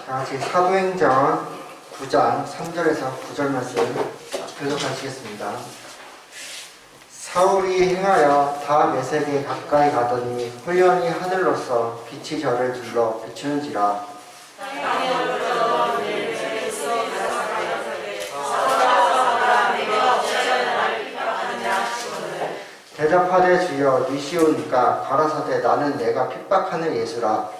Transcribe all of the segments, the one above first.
다 같이 사도행전 9장 3절에서 9절 말씀 교독하시겠습니다. 사울이 행하여 다메섹에 가까이 가더니 훈련이 하늘로서 빛이 저를 둘러 비추는지라. 대답하되 주여 니시오니까 가라사대 나는 내가 핍박하는 예수라.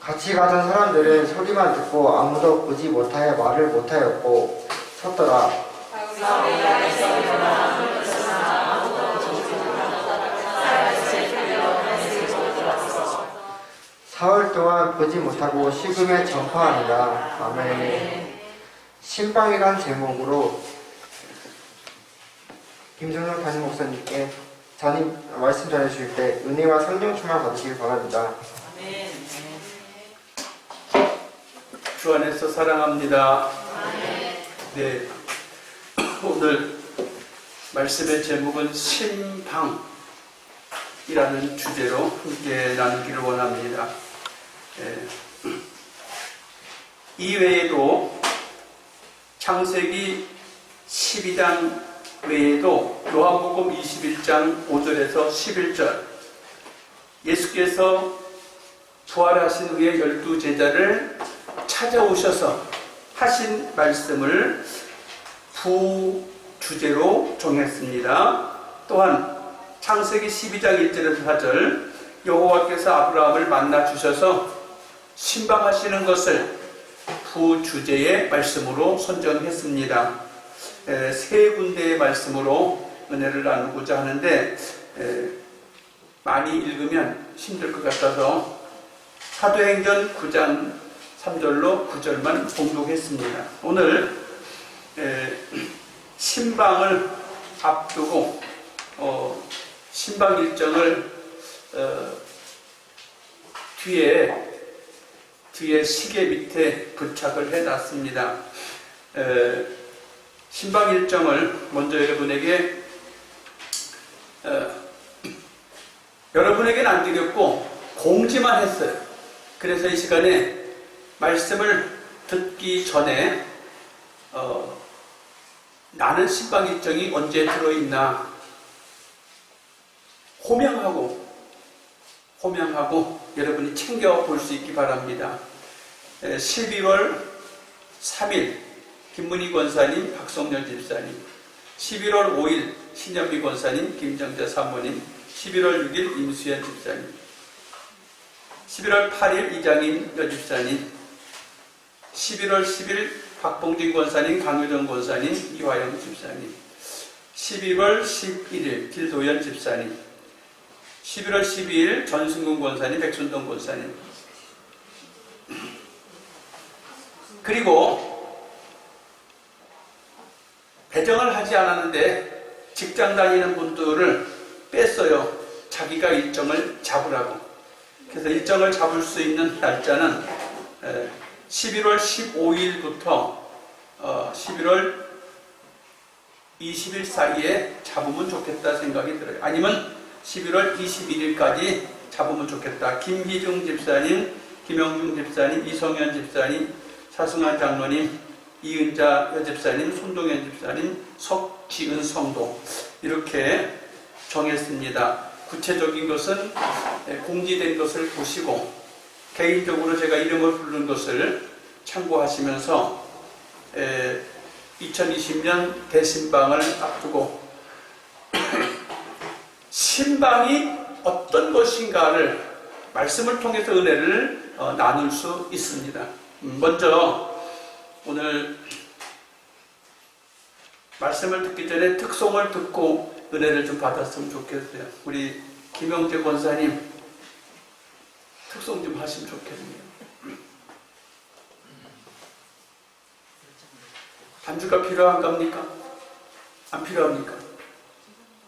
같이 가던 사람들은 소리만 듣고 아무도 보지 못하여 말을 못하였고 섰더라. 사흘 동안 보지 못하고 식음에 전파하니라. 아멘. 신방이란 제목으로 김종석 담임 목사님께 말씀 전해주실 때 은혜와 성령 충만 받으시길 바랍니다. 아멘. 주 안에서 사랑합니다. 네, 오늘 말씀의 제목은 신방이라는 주제로 함께 나누기를 원합니다. 이외에도 창세기 12장 외에도 요한복음 21장 5절에서 11절 예수께서 부활하신 후에 12제자를 찾아오셔서 하신 말씀을 부주제로 정했습니다. 또한 창세기 12장 1절에서 4절 여호와께서 아브라함을 만나 주셔서 신방하시는 것을 부주제의 말씀으로 선정했습니다. 세 군데의 말씀으로 은혜를 나누고자 하는데 많이 읽으면 힘들 것 같아서 사도행전 9장 3절로 9절만 봉독했습니다. 오늘 신방을 앞두고 신방 일정을 뒤에 시계 밑에 부착을 해놨습니다. 신방 일정을 먼저 여러분에게는 안 드렸고 공지만 했어요. 그래서 이 시간에 말씀을 듣기 전에 나는 신방 일정이 언제 들어있나 호명하고 여러분이 챙겨볼 수 있기 바랍니다. 12월 3일 김문희 권사님, 박성렬 집사님, 11월 5일 신현미 권사님, 김정자 사모님, 11월 6일 임수연 집사님, 11월 8일 이장임 여집사님, 11월 10일 박봉진 권사님, 강효정 권사님, 이화영 집사님, 11월 11일 길도연 집사님, 11월 12일 전승근 권사님, 백순동 권사님. 그리고 배정을 하지 않았는데 직장 다니는 분들을 뺐어요. 자기가 일정을 잡으라고. 그래서 일정을 잡을 수 있는 날짜는 11월 15일부터 11월 20일 사이에 잡으면 좋겠다 생각이 들어요. 아니면 11월 21일까지 잡으면 좋겠다. 김희중 집사님, 김영중 집사님, 이성현 집사님, 사승환 장로님, 이은자 여집사님, 손동현 집사님, 석지은 성도 이렇게 정했습니다. 구체적인 것은 공지된 것을 보시고 개인적으로 제가 이름을 부른 것을 참고하시면서 2020년 대신방을 앞두고 신방이 어떤 것인가를 말씀을 통해서 은혜를 나눌 수 있습니다. 먼저 오늘 말씀을 듣기 전에 특송을 듣고 은혜를 좀 받았으면 좋겠어요. 우리 김영재 권사님 특송 좀 하시면 좋겠네요. 반주가 필요한 겁니까? 안 필요합니까?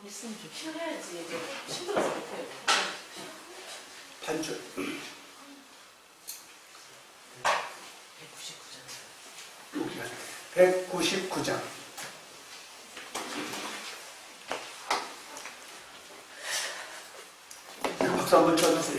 있으면 좀 필요해야지. 힘들어서 못해요. 반주 199장. 박수 한번 쳐주세요.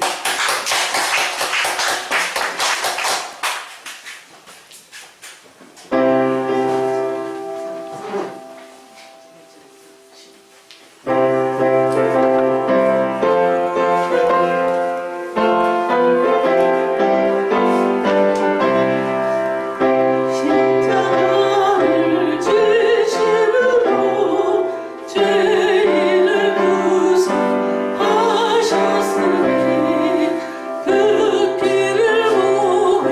십자가를 지심으로 죄인을 구속하셨으니 그 길을 보고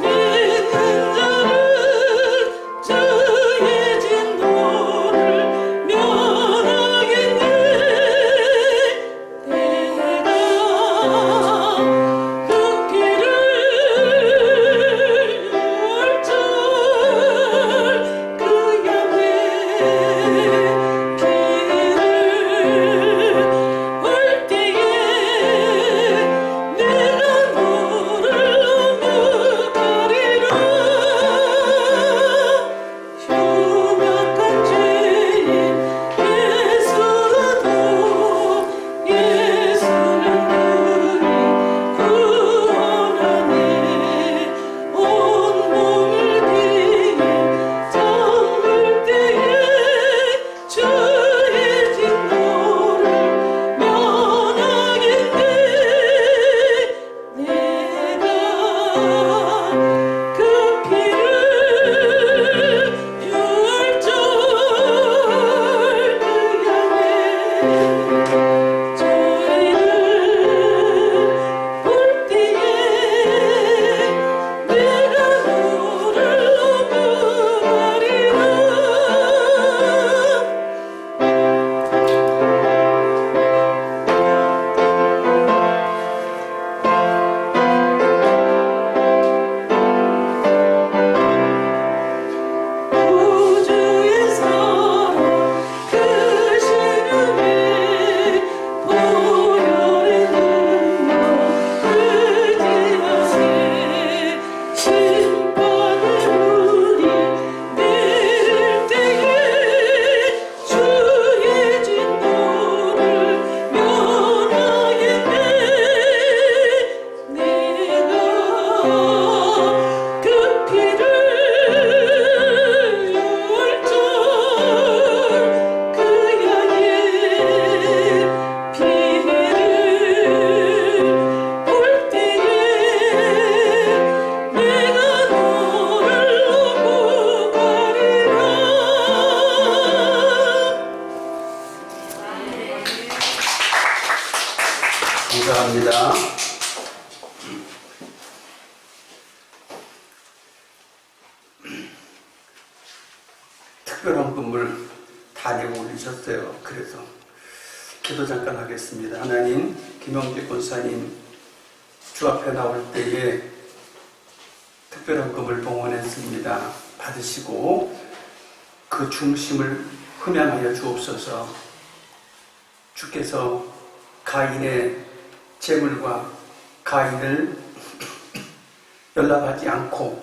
믿는 자는 죄의 진노를 면하겠네. 내가 그 길을 열절 그 양의 길을 올 때에 내가 너를 넘어가리라. 흉악한 죄인 예수라도 예수는 그리 구원하네. 온몸을 기에 잠글 때에 죄의 진노를 면하겠네. 내가 그 길을 유월절 그 양의 죄를 볼 때에 내가 너를 넘어가리라. 우주의 사랑 그 신음에 보혈의 능력 의지하세. 심판의 문이 내릴 때에 주의 진노를 면하겠네. 내가 그 길을 열절 그 양의 피해를 볼 때에 내가 너를 넘어가리라. 감사합니다. 특별한 분을 다니고 올리셨어요. 그래서 기도 잠깐 하겠습니다. 하나님, 김영재 권사님 주 앞에 나올 때에 특별한 금을 봉헌했습니다. 받으시고 그 중심을 흠양하여 주옵소서. 주께서 가인의 재물과 가인을 연락하지 않고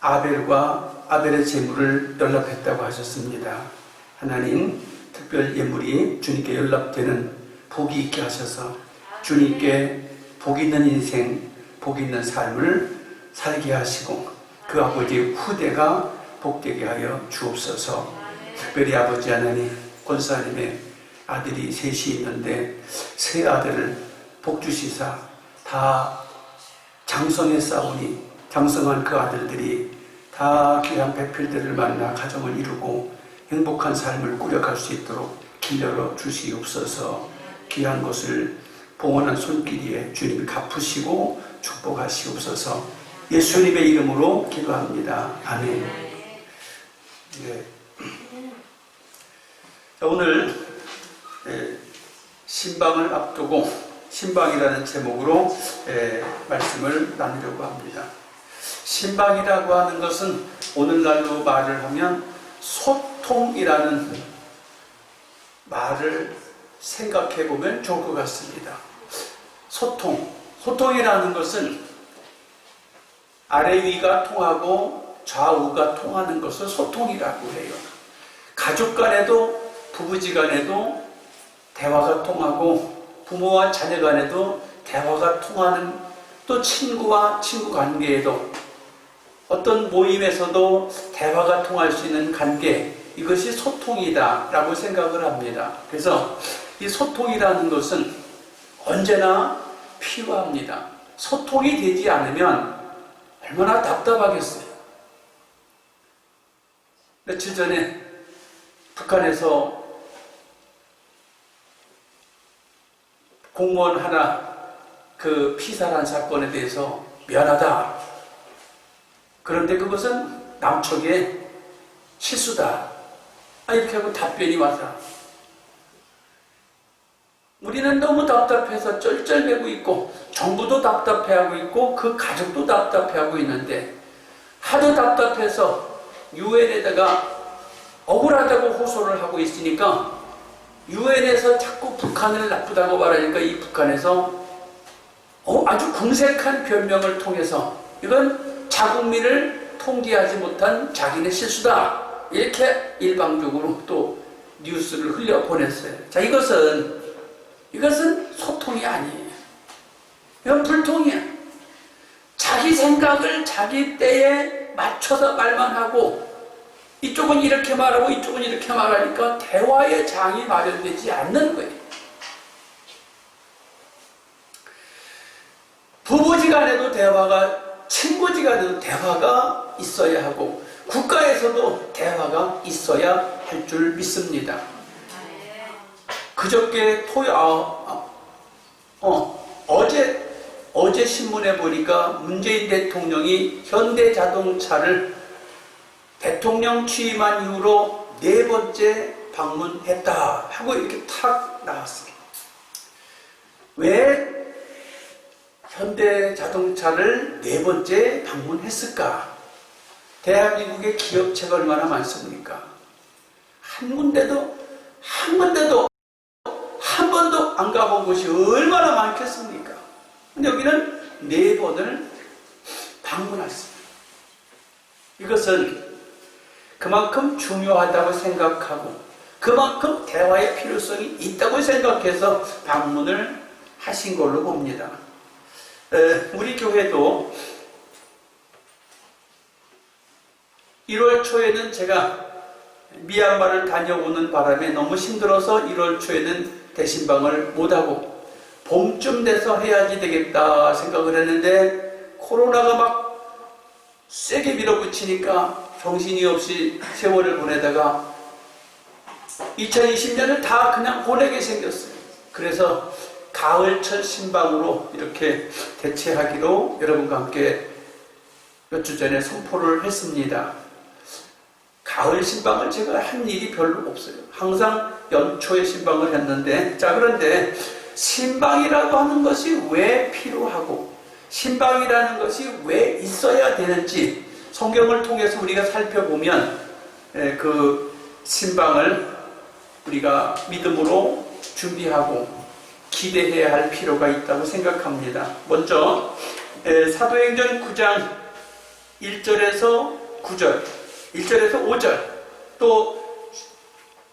아벨과 아벨의 재물을 연락했다고 하셨습니다. 하나님, 특별 예물이 주님께 연락되는 복이 있게 하셔서 주님께 복 있는 인생, 복 있는 삶을 살게 하시고 그 아버지의 후대가 복되게 하여 주옵소서. 특별히 아버지 하나님, 권사님의 아들이 셋이 있는데 세 아들을 복주시사 다 장성했사오니 장성한 그 아들들이 다 귀한 배필들을 만나 가정을 이루고 행복한 삶을 꾸려갈 수 있도록 길 열어 주시옵소서. 귀한 것을 봉헌한 손길에 주님이 갚으시고 축복하시옵소서. 예수님의 이름으로 기도합니다. 아멘. 네. 자, 오늘 신방을 앞두고 신방이라는 제목으로 말씀을 나누려고 합니다. 신방이라고 하는 것은 오늘날로 말을 하면 소통이라는 말을 생각해 보면 좋을 것 같습니다. 소통이라는 것은 아래 위가 통하고 좌우가 통하는 것을 소통이라고 해요. 가족 간에도 부부지간에도 대화가 통하고 부모와 자녀 간에도 대화가 통하는, 또 친구와 친구 관계에도 어떤 모임에서도 대화가 통할 수 있는 관계, 이것이 소통이다라고 생각을 합니다. 그래서 이 소통이라는 것은 언제나 필요합니다. 소통이 되지 않으면 얼마나 답답하겠어요. 며칠 전에 북한에서 공무원 하나 그 피살한 사건에 대해서 미안하다. 그런데 그것은 남측의 실수다. 이렇게 하고 답변이 와서 우리는 너무 답답해서 쩔쩔매고 있고 정부도 답답해하고 있고 그 가족도 답답해하고 있는데 하도 답답해서 유엔에다가 억울하다고 호소를 하고 있으니까 유엔에서 자꾸 북한을 나쁘다고 말하니까 이 북한에서 아주 궁색한 변명을 통해서 이건 자국민을 통제하지 못한 자기네 실수다. 이렇게 일방적으로 또 뉴스를 흘려보냈어요. 자, 이것은 소통이 아니에요. 이건 불통이야. 자기 생각을 자기 때에 맞춰서 말만 하고 이쪽은 이렇게 말하고 이쪽은 이렇게 말하니까 대화의 장이 마련되지 않는 거예요. 부부지간에도 대화가, 친구지간에도 대화가 있어야 하고 국가에서도 대화가 있어야 할 줄 믿습니다. 그저께 어제 신문에 보니까 문재인 대통령이 현대자동차를 대통령 취임한 이후로 4번째 방문했다 하고 이렇게 탁 나왔습니다. 왜 현대자동차를 4번째 방문했을까? 대한민국의 기업체가 얼마나 많습니까? 한 군데도 한 번도 안 가본 곳이 얼마나 많겠습니까? 근데 여기는 4번을 방문했습니다. 이것은 그만큼 중요하다고 생각하고 그만큼 대화의 필요성이 있다고 생각해서 방문을 하신 걸로 봅니다. 우리 교회도 1월 초에는 제가 미얀마를 다녀오는 바람에 너무 힘들어서 1월 초에는 대신방을 못하고 봄쯤 돼서 해야지 되겠다 생각을 했는데 코로나가 막 세게 밀어붙이니까 정신이 없이 세월을 보내다가 2020년을 다 그냥 보내게 생겼어요. 그래서 가을철 신방으로 이렇게 대체하기로 여러분과 함께 몇 주 전에 선포를 했습니다. 가을 신방을 제가 한 일이 별로 없어요. 항상 연초에 신방을 했는데, 자, 그런데 신방이라고 하는 것이 왜 필요하고 신방이라는 것이 왜 있어야 되는지 성경을 통해서 우리가 살펴보면 그 신방을 우리가 믿음으로 준비하고 기대해야 할 필요가 있다고 생각합니다. 먼저 사도행전 9장 1절에서 9절, 1절에서 5절, 또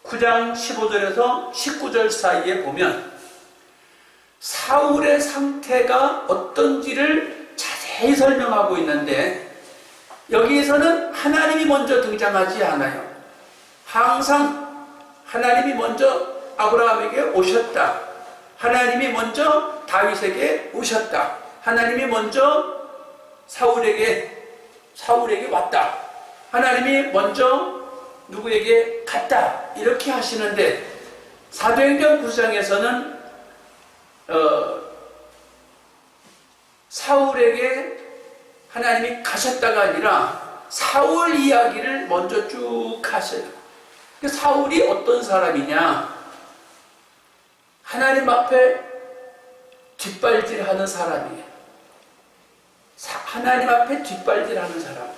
9장 15절에서 19절 사이에 보면 사울의 상태가 어떤지를 자세히 설명하고 있는데 여기에서는 하나님이 먼저 등장하지 않아요. 항상 하나님이 먼저 아브라함에게 오셨다. 하나님이 먼저 다윗에게 오셨다. 하나님이 먼저 사울에게 왔다. 하나님이 먼저 누구에게 갔다. 이렇게 하시는데 사도행전 9장에서는 사울에게 하나님이 가셨다가 아니라 사울 이야기를 먼저 쭉 하셔요. 사울이 어떤 사람이냐? 하나님 앞에 뒷발질하는 사람이에요. 하나님 앞에 뒷발질하는 사람.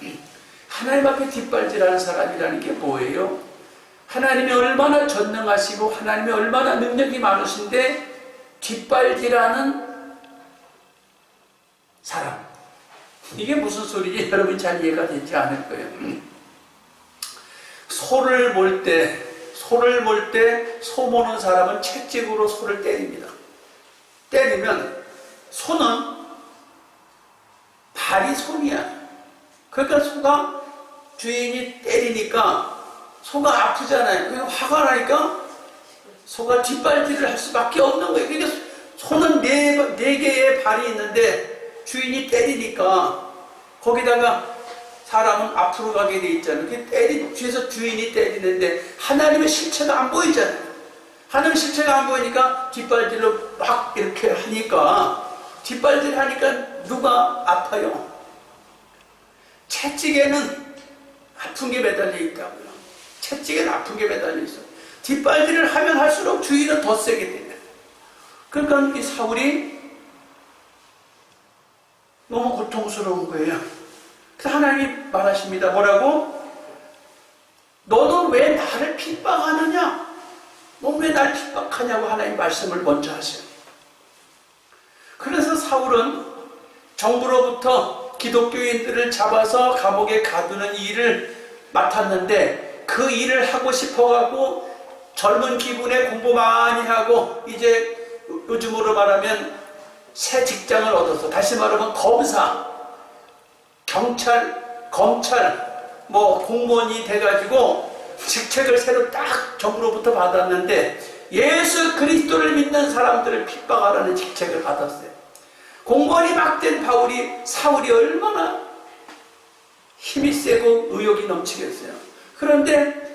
하나님 앞에 뒷발질하는 사람이라는 게 뭐예요? 하나님이 얼마나 전능하시고 하나님이 얼마나 능력이 많으신데 뒷발질하는 사람. 이게 무슨 소리지? 여러분 잘 이해가 되지 않을 거예요. 소를 몰 때 소 모는 사람은 채찍으로 소를 때립니다. 때리면 손은 발이 손이야. 그러니까 소가 주인이 때리니까 소가 아프잖아요. 그러니까 화가 나니까 소가 뒷발질을 할 수밖에 없는 거예요. 그러니까 소는 네 개의 발이 있는데 주인이 때리니까 거기다가 사람은 앞으로 가게 돼 있잖아요. 뒤에서 주인이 때리는데 하나님의 실체가 안 보이잖아요. 하나님의 실체가 안 보이니까 뒷발질로 막 이렇게 하니까 뒷발질 하니까 누가 아파요? 채찍에는 아픈 게 매달려 있다고요. 채찍에는 아픈 게 매달려 있어요. 뒷발질을 하면 할수록 주인은 더 세게 됩니다. 그러니까 이 사울이 너무 고통스러운 거예요. 그래서 하나님이 말하십니다. 뭐라고? 너는 왜 나를 핍박하느냐? 너 왜 날 핍박하냐고 하나님 말씀을 먼저 하세요. 그래서 사울은 정부로부터 기독교인들을 잡아서 감옥에 가두는 일을 맡았는데 그 일을 하고 싶어가고 젊은 기분에 공부 많이 하고 이제 요즘으로 말하면 새 직장을 얻어서 다시 말하면 검사, 경찰, 검찰, 공무원이 돼가지고 직책을 새로 딱 정부로부터 받았는데 예수 그리스도를 믿는 사람들을 핍박하라는 직책을 받았어요. 공무원이 막 된 사울이 얼마나 힘이 세고 의욕이 넘치겠어요. 그런데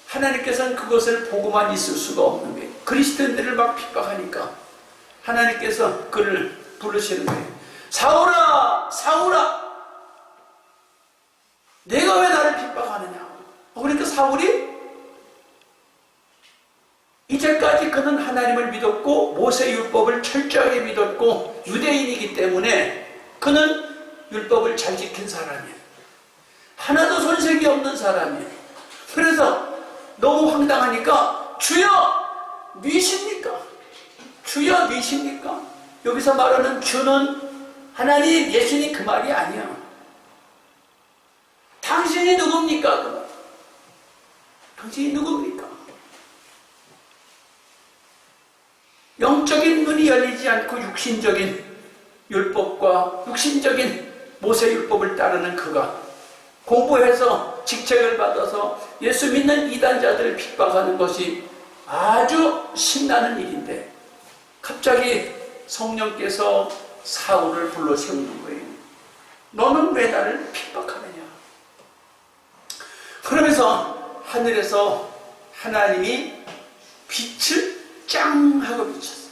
하나님께서는 그것을 보고만 있을 수가 없는 거예요. 그리스도인들을 막 핍박하니까 하나님께서 그를 부르시는 거예요. 사울아, 사울아, 내가 왜 나를 핍박하느냐? 그러니까 사울이 이제까지 그는 하나님을 믿었고 모세 율법을 철저하게 믿었고 유대인이기 때문에 그는 율법을 잘 지킨 사람이에요. 하나도 손색이 없는 사람이에요. 그래서 너무 황당하니까 주여 누이십니까? 주여 누이십니까? 여기서 말하는 주는 하나님, 예수님 그 말이 아니야. 당신이 누굽니까? 당신이 누굽니까? 영적인 눈이 열리지 않고 육신적인 율법과 육신적인 모세율법을 따르는 그가 공부해서 직책을 받아서 예수 믿는 이단자들을 핍박하는 것이 아주 신나는 일인데 갑자기 성령께서 사울을 불러 세우는 거예요. 너는 왜 나를 핍박하느냐? 그러면서 하늘에서 하나님이 빛을 짱 하고 비쳤어요.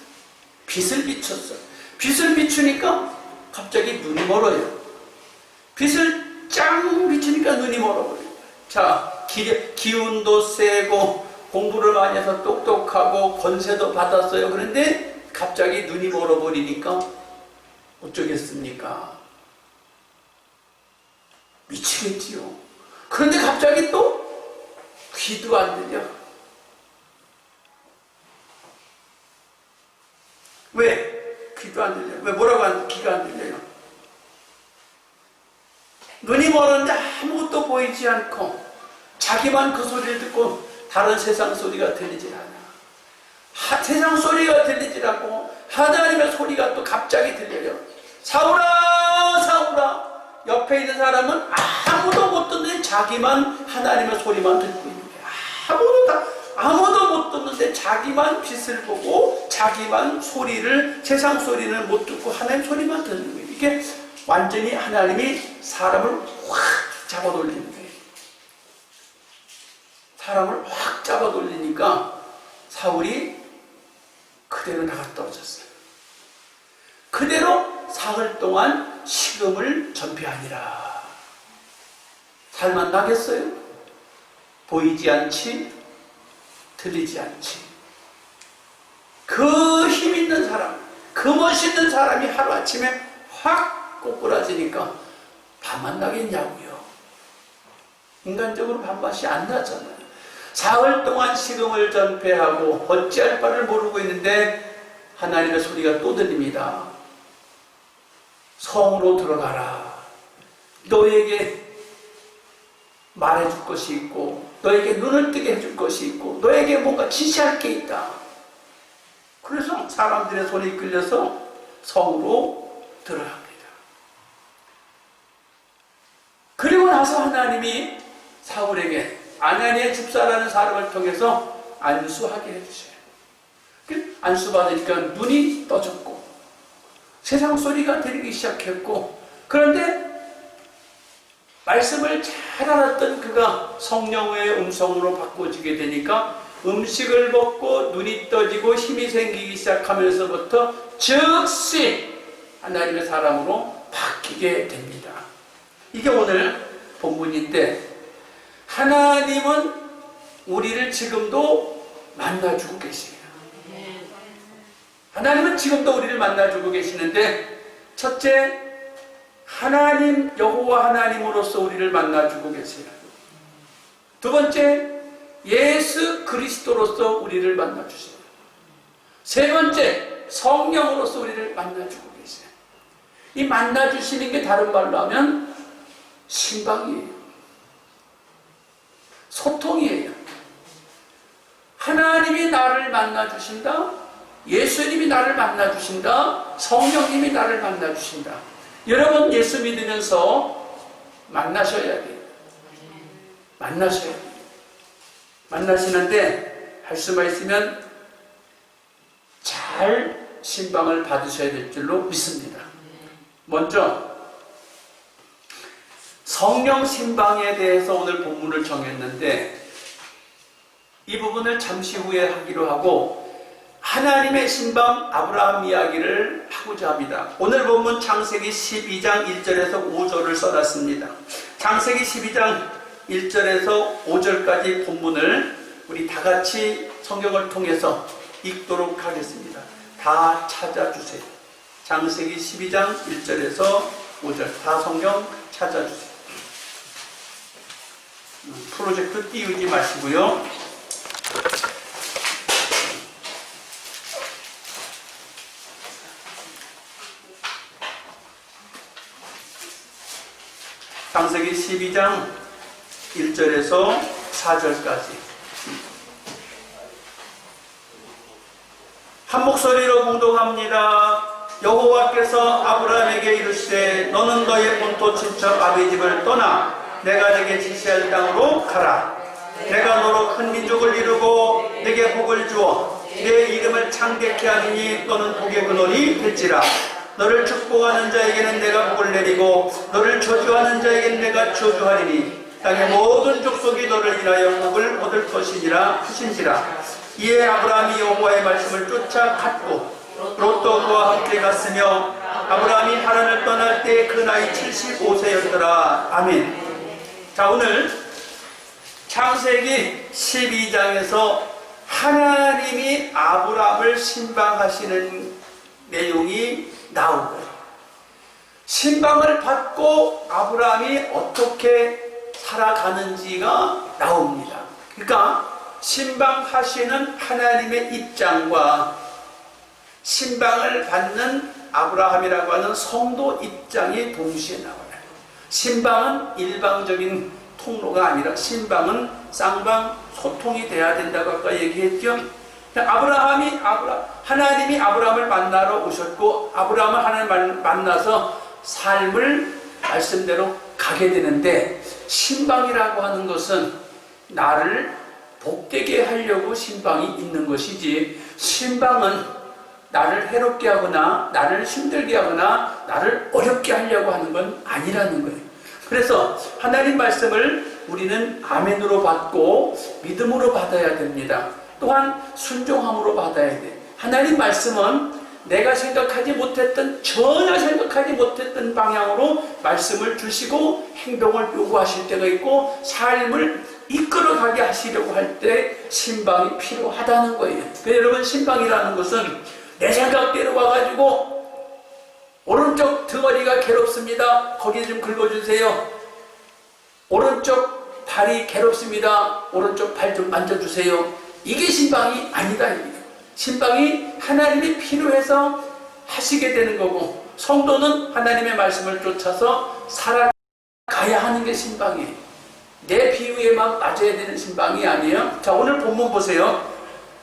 빛을 비췄어요. 빛을 비추니까 갑자기 눈이 멀어요. 빛을 짱 비추니까 눈이 멀어버려요. 자, 기운도 세고 공부를 많이 해서 똑똑하고 권세도 받았어요. 그런데 갑자기 눈이 멀어버리니까 어쩌겠습니까? 미치겠지요. 그런데 갑자기 또 귀도 안 들려. 왜? 귀도 안 들려요. 왜 뭐라고 귀가 안 들려요? 눈이 멀었는데 아무것도 보이지 않고 자기만 그 소리를 듣고 다른 세상 소리가 들리질 않아. 세상 소리가 들리질 않고 하나님의 소리가 또 갑자기 들려요. 사울아, 사울아. 옆에 있는 사람은 아무도 못 듣는데 자기만 하나님의 소리만 듣고 있는 거야. 아무도 못 듣는데 자기만 빛을 보고 자기만 세상 소리는 못 듣고 하나님 소리만 듣는 거예요. 이게 완전히 하나님이 사람을 확 잡아돌리는 거예요. 사람을 확 잡아돌리니까 사울이 그대로 나가 떨어졌어요. 그대로 사흘 동안 식음을 전폐하니라. 살만 나겠어요? 보이지 않지? 들리지 않지? 그 힘 있는 사람, 그 멋있는 사람이 하루아침에 확 꼬꾸라지니까 밥맛 나겠냐고요. 인간적으로 밥맛이 안 나잖아요. 사흘 동안 식음을 전폐하고 어찌할 바를 모르고 있는데 하나님의 소리가 또 들립니다. 성으로 들어가라. 너에게 말해줄 것이 있고 너에게 눈을 뜨게 해줄 것이 있고 너에게 뭔가 지시할 게 있다. 그래서 사람들의 손에 이끌려서 성으로 들어갑니다. 그리고 나서 하나님이 사울에게 아나니의 집사라는 사람을 통해서 안수하게 해주셔요. 안수받으니까 눈이 떠졌고 세상 소리가 들리기 시작했고, 그런데 말씀을 잘 알았던 그가 성령의 음성으로 바꿔지게 되니까 음식을 먹고 눈이 떠지고 힘이 생기기 시작하면서부터 즉시 하나님의 사람으로 바뀌게 됩니다. 이게 오늘 본문인데, 하나님은 우리를 지금도 만나주고 계십니다. 하나님은 지금도 우리를 만나주고 계시는데, 첫째, 하나님 여호와 하나님으로서 우리를 만나주고 계세요. 두 번째, 예수 그리스도로서 우리를 만나주십니다. 세 번째, 성령으로서 우리를 만나주고 계세요. 이 만나주시는 게 다른 말로 하면 신방이에요. 소통이에요. 하나님이 나를 만나주신다, 예수님이 나를 만나주신다, 성령님이 나를 만나주신다. 여러분 예수 믿으면서 만나셔야 돼요. 만나셔야 돼요. 만나시는데 할 수만 있으면 잘 신방을 받으셔야 될 줄로 믿습니다. 먼저 성령 신방에 대해서 오늘 본문을 정했는데, 이 부분을 잠시 후에 하기로 하고 하나님의 신방 아브라함 이야기를 하고자 합니다. 오늘 본문 창세기 12장 1절에서 5절을 써놨습니다. 창세기 12장 1절에서 5절까지 본문을 우리 다 같이 성경을 통해서 읽도록 하겠습니다. 다 찾아주세요. 창세기 12장 1절에서 5절 다 성경 찾아주세요. 프로젝트 띄우지 마시고요. 창세기 12장 1절에서 4절까지 한 목소리로 공동합니다. 여호와께서 아브라함에게 이르시되 너는 너의 본토 친척 아비집을 떠나 내가 네게 지시할 땅으로 가라. 내가 너로 큰 민족을 이루고 네게 복을 주어 내 이름을 창대케 하리니 너는 복의 근원이 될지라. 너를 축복하는 자에게는 내가 복을 내리고 너를 저주하는 자에게는 내가 저주하리니 땅의 모든 족속이 너를 인하여 복을 얻을 것이니라 하신지라. 이에 아브라함이 여호와의 말씀을 쫓아 갔고 롯도 그와 함께 갔으며 아브라함이 하란을 떠날 때 그 나이 75세였더라. 아멘. 자, 오늘 창세기 12장에서 하나님이 아브라함을 신방하시는 내용이 나오고요. 신방을 받고 아브라함이 어떻게 살아가는지가 나옵니다. 그러니까 신방하시는 하나님의 입장과 신방을 받는 아브라함이라고 하는 성도 입장이 동시에 나와요. 신방은 일방적인 통로가 아니라 신방은 쌍방 소통이 돼야 된다고 아까 얘기했죠. 하나님이 아브라함을 만나러 오셨고 아브라함은 하나님을 만나서 삶을 말씀대로 가게 되는데, 신방이라고 하는 것은 나를 복되게 하려고 신방이 있는 것이지, 신방은 나를 해롭게 하거나 나를 힘들게 하거나 나를 어렵게 하려고 하는 건 아니라는 거예요. 그래서 하나님 말씀을 우리는 아멘으로 받고 믿음으로 받아야 됩니다. 또한 순종함으로 받아야 돼. 하나님 말씀은 내가 생각하지 못했던, 전혀 생각하지 못했던 방향으로 말씀을 주시고 행동을 요구하실 때가 있고 삶을 이끌어가게 하시려고 할 때 신방이 필요하다는 거예요. 그래서 여러분, 신방이라는 것은 내 생각대로 와가지고 오른쪽 등어리가 괴롭습니다. 거기 좀 긁어주세요. 오른쪽 발이 괴롭습니다. 오른쪽 발 좀 만져주세요. 이게 신방이 아니다. 신방이 하나님이 필요해서 하시게 되는 거고, 성도는 하나님의 말씀을 쫓아서 살아가야 하는 게 신방이에요. 내 비유에만 맞아야 되는 신방이 아니에요. 자, 오늘 본문 보세요.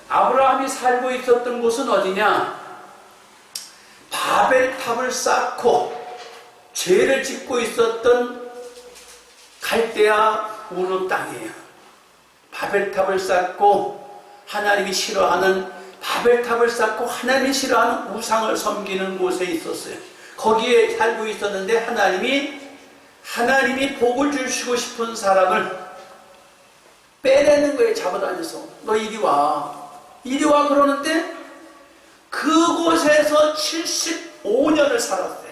아브라함이 살고 있었던 곳은 어디냐? 바벨탑을 쌓고 죄를 짓고 있었던 갈대아 우르 땅이에요. 바벨탑을 쌓고 하나님이 싫어하는 바벨탑을 쌓고 하나님이 싫어하는 우상을 섬기는 곳에 있었어요. 거기에 살고 있었는데 하나님이 복을 주시고 싶은 사람을 빼내는 거예요. 잡아다녀서 너 이리 와 그러는데 그곳에서 75년을 살았어요.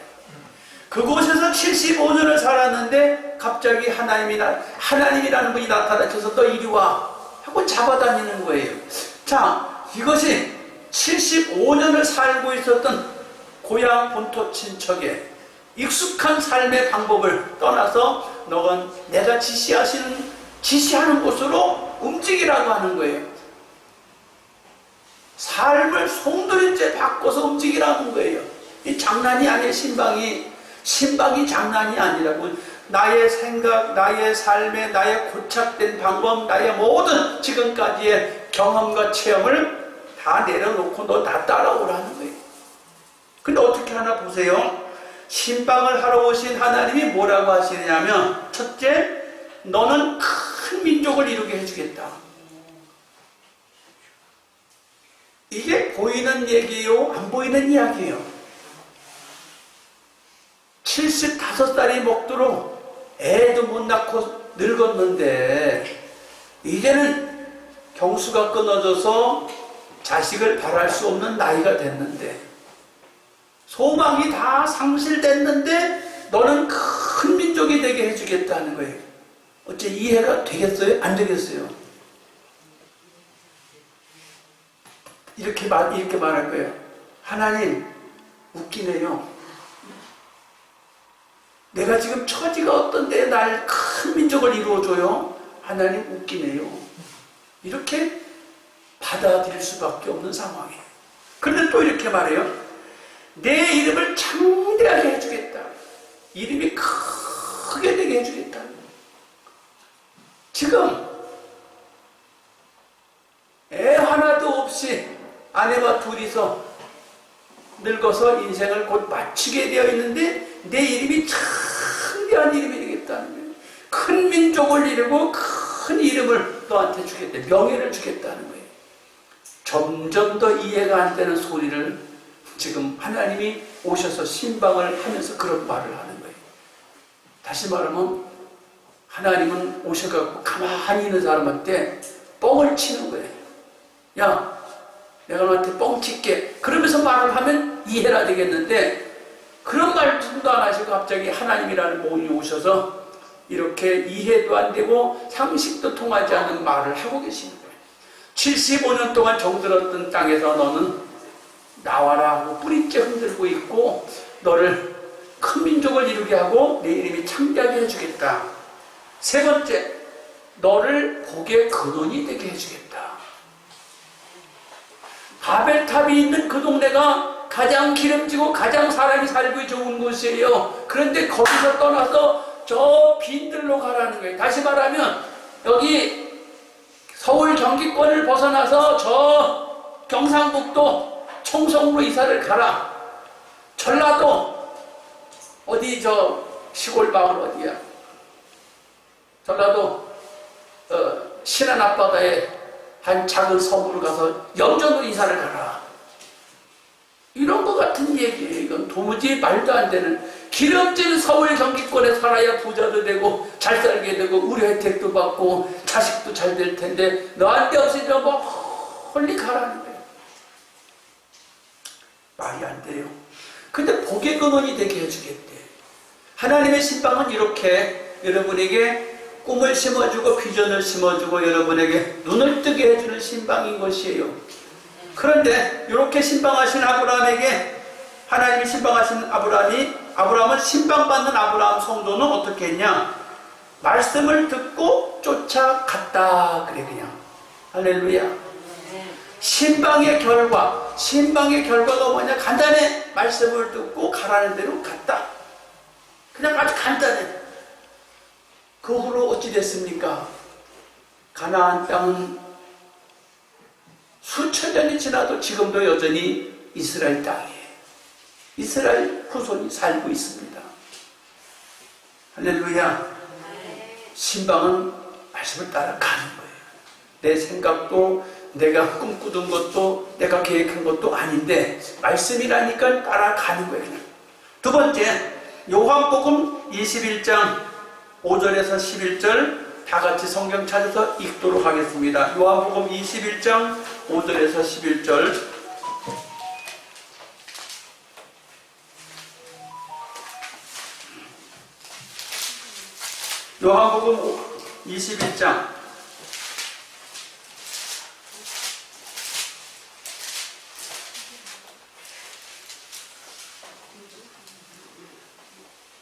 그곳에서 75년을 살았는데 갑자기 하나님이라는 분이 나타나셔서 너 이리 와 하고 잡아다니는 거예요. 자, 이것이 75년을 살고 있었던 고향 본토 친척의 익숙한 삶의 방법을 떠나서 너건 내가 지시하는 곳으로 움직이라고 하는 거예요. 삶을 송두리째 바꿔서 움직이라는 거예요. 이 장난이 아니에요. 신방이 장난이 아니라고. 나의 생각, 나의 삶에 나의 고착된 방법, 나의 모든 지금까지의 경험과 체험을 다 내려놓고 너 다 따라오라는 거예요. 근데 어떻게 하나 보세요. 신방을 하러 오신 하나님이 뭐라고 하시냐면, 첫째, 너는 큰 민족을 이루게 해주겠다. 이게 보이는 얘기예요? 안 보이는 이야기예요? 75살이 먹도록 애도 못 낳고 늙었는데 이제는 경수가 끊어져서 자식을 바랄 수 없는 나이가 됐는데 소망이 다 상실됐는데 너는 큰 민족이 되게 해주겠다는 거예요. 어째 이해가 되겠어요? 안 되겠어요? 이렇게 말할 거예요. 하나님, 웃기네요. 내가 지금 처지가 어떤데 날 큰 민족을 이루어줘요? 하나님, 웃기네요. 이렇게 받아들일 수밖에 없는 상황이에요. 그런데 또 이렇게 말해요. 내 이름을 창대하게 해주겠다. 이름이 크게 되게 해주겠다. 지금 애 하나도 없이 아내와 둘이서 늙어서 인생을 곧 마치게 되어 있는데 내 이름이 창대한 이름이 되겠다는 거예요. 큰 민족을 이루고 큰 이름을 너한테 주겠다. 명예를 주겠다는 거예요. 점점 더 이해가 안 되는 소리를 지금 하나님이 오셔서 신방을 하면서 그런 말을 하는 거예요. 다시 말하면 하나님은 오셔갖고 가만히 있는 사람한테 뻥을 치는 거예요. 야, 내가 너한테 뻥 칠게. 그러면서 말을 하면 이해가 되겠는데 그런 말씀도 안 하시고 갑자기 하나님이라는 분이 오셔서 이렇게 이해도 안 되고 상식도 통하지 않는 말을 하고 계시는 거예요. 75년 동안 정들었던 땅에서 너는 나와라 하고 뿌리째 흔들고 있고 너를 큰 민족을 이루게 하고 내 이름이 창대하게 해주겠다. 세 번째, 너를 복의 근원이 되게 해주겠다. 바벨탑이 있는 그 동네가 가장 기름지고 가장 사람이 살기 좋은 곳이에요. 그런데 거기서 떠나서 저 빈들로 가라는 거예요. 다시 말하면 여기 서울 경기권을 벗어나서 저 경상북도 청송으로 이사를 가라. 전라도 어디 저 시골 마을 어디야? 전라도 신안 앞바다에 한 작은 섬으로 가서 영전으로 이사를 가라. 이런 것 같은 얘기예요. 이건 도무지 말도 안 되는. 기름진 서울 경기권에 살아야 부자도 되고 잘 살게 되고 우리 혜택도 받고 자식도 잘 될 텐데 너한테 없이 저 멀리 가라는 거예요. 말이 안 돼요. 근데 복의 근원이 되게 해주겠대. 하나님의 신방은 이렇게 여러분에게 꿈을 심어주고 비전을 심어주고 여러분에게 눈을 뜨게 해주는 신방인 것이에요. 그런데 이렇게 신방하신 아브라함에게 하나님이 신방하신 아브라함은 신방받는 아브라함 성도는 어떻게 했냐? 말씀을 듣고 쫓아갔다 그래. 그냥 할렐루야. 신방의 결과가 뭐냐? 간단해. 말씀을 듣고 가라는 대로 갔다. 그냥 아주 간단해. 그 후로 어찌 됐습니까? 가나안 땅은 수천 년이 지나도 지금도 여전히 이스라엘 땅에 이스라엘 후손이 살고 있습니다. 할렐루야. 신방은 말씀을 따라가는 거예요. 내 생각도 내가 꿈꾸던 것도 내가 계획한 것도 아닌데 말씀이라니까 따라가는 거예요. 두 번째, 요한복음 21장 5절에서 11절 다 같이 성경 찾아서 읽도록 하겠습니다. 요한복음 21장 5절에서 11절. 요한복음 21장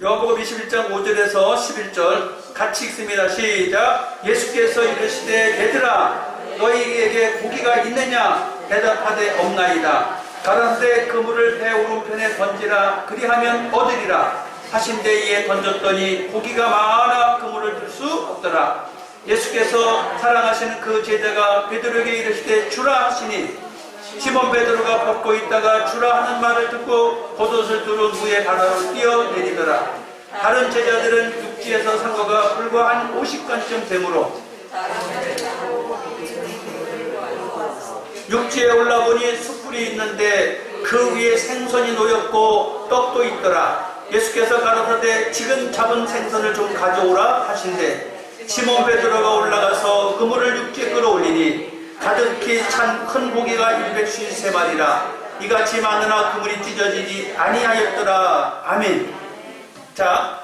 요한복음 21장 5절에서 11절 같이 읽습니다. 시작. 예수께서 이르시되 얘들아 너희에게 고기가 있느냐 대답하되 없나이다. 가라사대 그물을 배 오른편에 던지라 그리하면 얻으리라 하신대 이에 던졌더니 고기가 많아 그물을 들 수 없더라. 예수께서 사랑하시는 그 제자가 베드로에게 이르시되 주라 하시니 시몬 베드로가 벗고 있다가 주라 하는 말을 듣고 겉옷을 두른 후에 바다로 뛰어내리더라. 다른 제자들은 육지에서 산 거가 불과 한 50건쯤 되므로 육지에 올라보니 숯불이 있는데 그 위에 생선이 놓였고 떡도 있더라. 예수께서 가라사대 지금 잡은 생선을 좀 가져오라 하신대 시몬 베드로가 올라가서 그물을 육지에 끌어올리니 가득히 찬 큰 고기가 153마리라. 이같이 많으나 그물이 찢어지지 아니하였더라. 아멘. 자,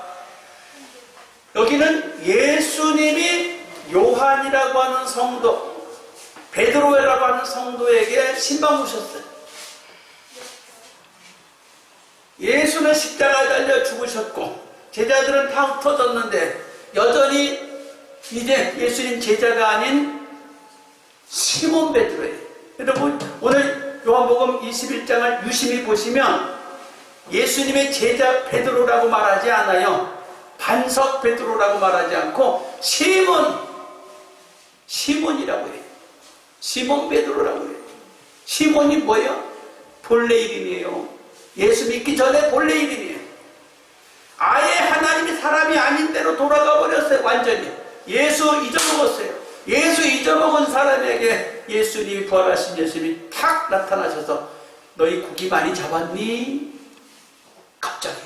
여기는 예수님이 요한이라고 하는 성도, 베드로라고 하는 성도에게 신방 오셨어요. 예수는 십자가에 달려 죽으셨고 제자들은 다 흩어졌는데 여전히 이제 예수님 제자가 아닌 시몬 베드로예요. 여러분 오늘 요한복음 21장을 유심히 보시면 예수님의 제자 베드로라고 말하지 않아요. 반석 베드로라고 말하지 않고 시몬이라고 해요. 시몬 베드로라고 해요. 시몬이 뭐예요? 본래 이름이에요. 예수 믿기 전에 본래 이름이에요. 아예 하나님이 사람이 아닌 대로 돌아가 버렸어요. 완전히 예수 잊어먹었어요. 예수 잊어먹은 사람에게 예수님이 부활하신 예수님이 탁 나타나셔서 너희 고기 많이 잡았니? 갑자기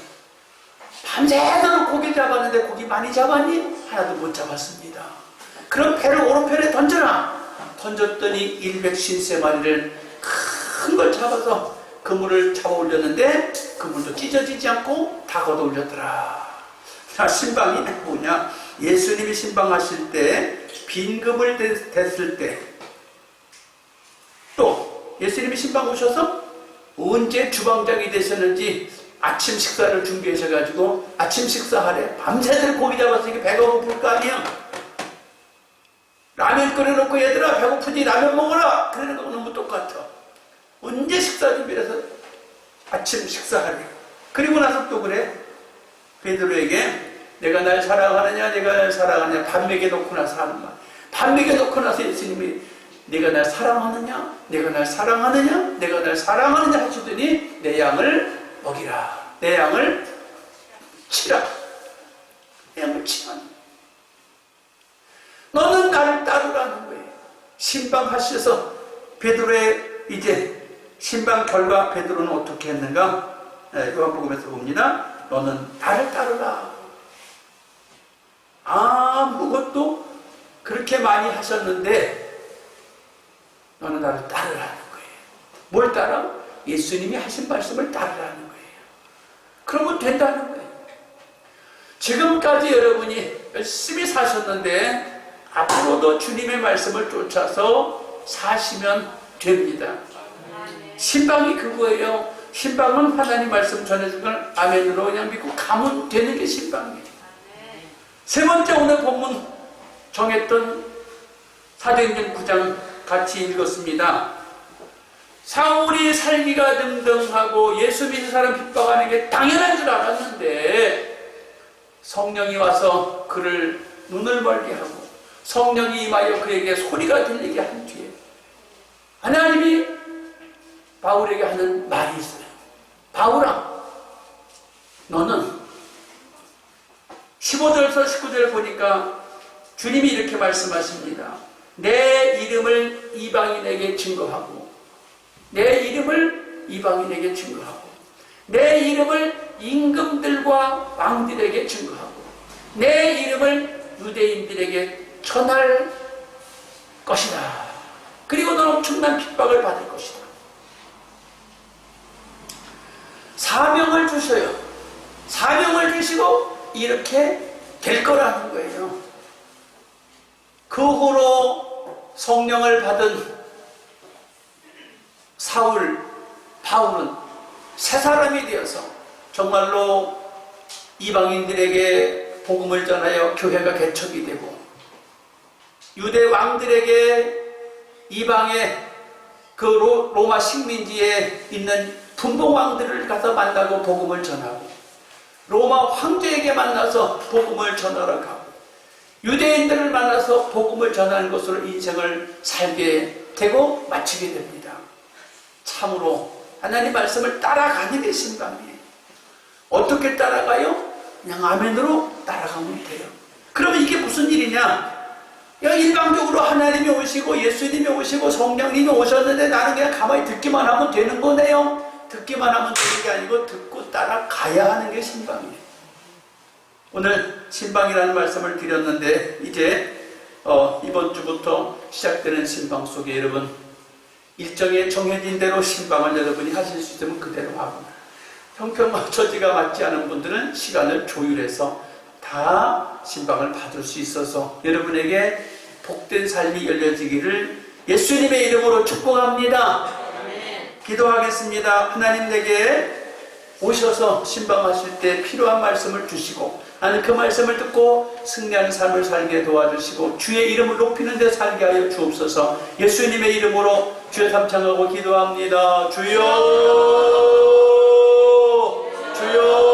밤새도록 고기 잡았는데 고기 많이 잡았니? 하나도 못 잡았습니다. 그럼 배를 오른편에 던져라. 던졌더니 153마리를 큰 걸 잡아서 그물을 잡아 올렸는데 그물도 찢어지지 않고 다 걷어 올렸더라. 자, 신방이 뭐냐? 예수님이 신방하실 때 빈 그물 됐을 때 또 예수님이 신방 오셔서 언제 주방장이 되셨는지 아침 식사를 준비하셔가지고 아침 식사하래. 밤새도록 고기 잡았으니까 배가 고플 거 아니야. 라면 끓여놓고 얘들아 배고프지 라면 먹어라. 그러는 거 너무 똑같아. 언제 식사 준비를 해서 아침 식사하래. 그리고 나서 또 그래. 베드로에게 내가 날 사랑하느냐 내가 날 사랑하느냐 밥 먹여놓고 나서 하는 말. 밥 먹여놓고 나서 예수님이 내가 날 사랑하느냐 내가 날 사랑하느냐 내가 날 사랑하느냐 하시더니 내 양을 먹이라. 내 양을 치라. 내 양을 치라. 너는 나를 따르라는 거예요. 신방하셔서 베드로의 이제 신방 결과 베드로는 어떻게 했는가? 요한복음에서 봅니다. 너는 나를 따르라. 아무것도 그렇게 많이 하셨는데 너는 나를 따르라는 거예요. 뭘 따라? 예수님이 하신 말씀을 따르라는 거예요. 그러면 된다는 거예요. 지금까지 여러분이 열심히 사셨는데 앞으로도 주님의 말씀을 쫓아서 사시면 됩니다. 신방이 그거예요. 신방은 하나님 말씀 전해주는 걸 아멘으로 그냥 믿고 가면 되는 게 신방이에요. 세 번째 오늘 본문 정했던 사도행전 9장 같이 읽었습니다. 사울이 살기가 등등하고 예수 믿는 사람 핍박하는 게 당연한 줄 알았는데 성령이 와서 그를 눈을 멀게 하고 성령이 임하여 그에게 소리가 들리게 한 뒤에 하나님이 바울에게 하는 말이 있어요. 바울아, 너는 15절에서 19절 보니까 주님이 이렇게 말씀하십니다. 내 이름을 이방인에게 증거하고, 내 이름을 이방인에게 증거하고, 내 이름을 임금들과 왕들에게 증거하고, 내 이름을 유대인들에게 전할 것이다. 그리고 너는 엄청난 핍박을 받을 것이다. 사명을 주셔요. 사명을 주시고 이렇게 될 거라는 거예요. 그 후로 성령을 받은 사울, 바울은 새 사람이 되어서 정말로 이방인들에게 복음을 전하여 교회가 개척이 되고, 유대 왕들에게 이방의 그 로마 식민지에 있는 분봉왕들을 가서 만나고 복음을 전하고, 로마 황제에게 만나서 복음을 전하러 가고, 유대인들을 만나서 복음을 전하는 것으로 인생을 살게 되고 마치게 됩니다. 참으로 하나님 말씀을 따라가는 게 신방이에요. 어떻게 따라가요? 그냥 아멘으로 따라가면 돼요. 그러면 이게 무슨 일이냐? 일방적으로 하나님이 오시고 예수님이 오시고 성령님이 오셨는데 나는 그냥 가만히 듣기만 하면 되는 거네요. 듣기만 하면 되는 게 아니고 듣고 따라가야 하는 게 신방이에요. 오늘 신방이라는 말씀을 드렸는데, 이제 이번 주부터 시작되는 신방 속에 여러분 일정에 정해진 대로 신방을 여러분이 하실 수 있으면 그대로 하고, 형편 처지가 맞지 않은 분들은 시간을 조율해서 다 신방을 받을 수 있어서 여러분에게 복된 삶이 열려지기를 예수님의 이름으로 축복합니다. 기도하겠습니다. 하나님 내게 오셔서 신방하실 때 필요한 말씀을 주시고, 나는 그 말씀을 듣고 승리하는 삶을 살게 도와주시고 주의 이름을 높이는 데 살게 하여 주옵소서. 예수님의 이름으로 주여 삼창하고 기도합니다. 주여, 주여.